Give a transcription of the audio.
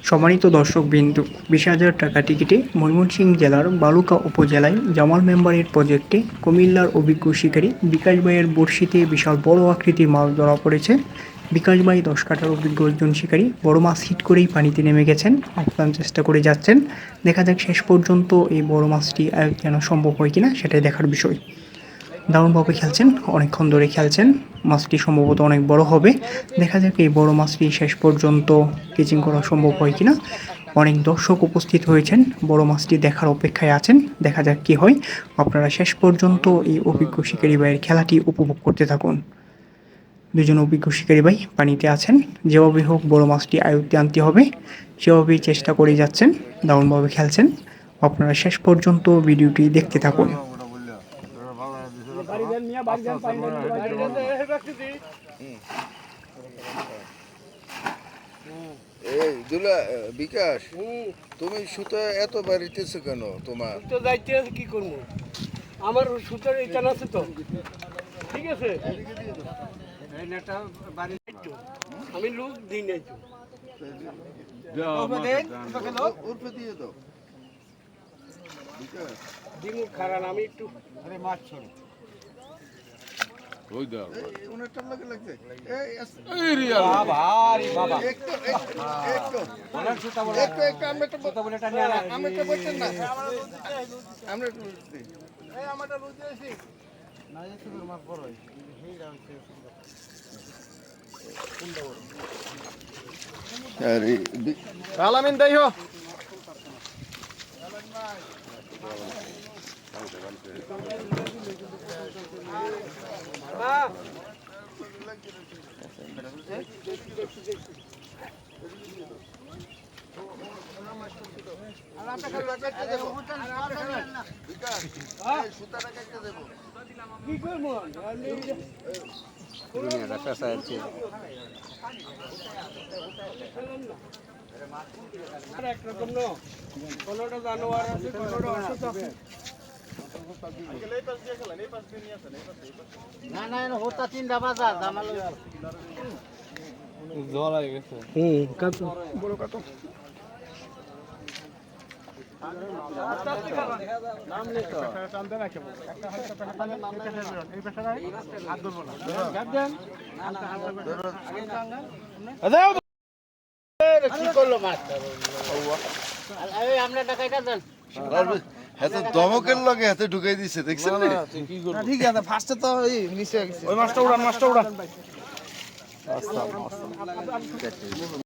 সম্মানিত দর্শকবৃন্দু, 20,000 টাকা টিকিটে ময়মনসিংহ জেলার বালুকা উপজেলায় জামাল মেম্বারের প্রজেক্টে কুমিল্লার অভিজ্ঞ শিকারী বিকাশ ভাইয়ের বড়শিতে বিশাল বড় আকৃতির মাছ ধরা পড়েছে। বিকাশ ভাই 10 কাঠার অভিজ্ঞ একজন শিকারী বড় মাছ হিট করেই পানিতে নেমে গেছেন, আপ্রাণ চেষ্টা করে যাচ্ছেন। দেখা যাক শেষ পর্যন্ত এই বড় মাছটি যেন সম্ভব হয় কিনা, সেটাই দেখার বিষয়। দারুণভাবে খেলছেন, অনেকক্ষণ ধরে খেলছেন। মাছটি সম্ভবত অনেক বড় হবে। দেখা যাক এই বড় মাছটি শেষ পর্যন্ত কেচিং করা সম্ভব হয় কিনা। অনেক দর্শক উপস্থিত হয়েছেন, বড় মাছটি দেখার অপেক্ষায় আছেন। দেখা যাক কি হয়। আপনারা শেষ পর্যন্ত এই অভিজ্ঞ শিকারী ভাইয়ের খেলাটি উপভোগ করতে থাকুন। দুজন অভিজ্ঞ শিকারী ভাই পানিতে আছেন। যেভাবে হোক বড় মাছটি আয়ত্তে আনতে হবে, সেভাবেই চেষ্টা করে যাচ্ছেন। দারুণভাবে খেলছেন। আপনারা শেষ পর্যন্ত ভিডিওটি দেখতে থাকুন। এই দুলা বিকাশ, তুমি সুতো এত বাড়িতেছো কেন? তোমার তো যাইতে আছে, কি করবো? আমার সুতোর এইখান আছে তো, ঠিক আছে। আমি লুক দিই নাই তো। দিমু খারাপ, আমি একটু মাছ ছড়ো। আলামিন তাই হো কি করবো? একরকম না, কোনোটা জানোয়ার আছে, কোনোটা অসুস্থ আছে। না না, হতা 3টা বাজার দামালো জল হয়ে গেছে। কাটো বড় কাটো। নাম নেই তো টান দেন, একটা হালকা পেছালে নাম নেই, এই পেছালে হাত ধরবো না, গাদ দেন। কি করলো মাস্টার? এই আমরা টাকাটা দেন। হাতে দমকের লগে হাতে ঢুকাই দিছে, দেখছেন না? ঠিক আছে, ফার্স্টে তো এই মিশে গেছে। ওই মাছটা উড়ান, মাছটা উড়ান।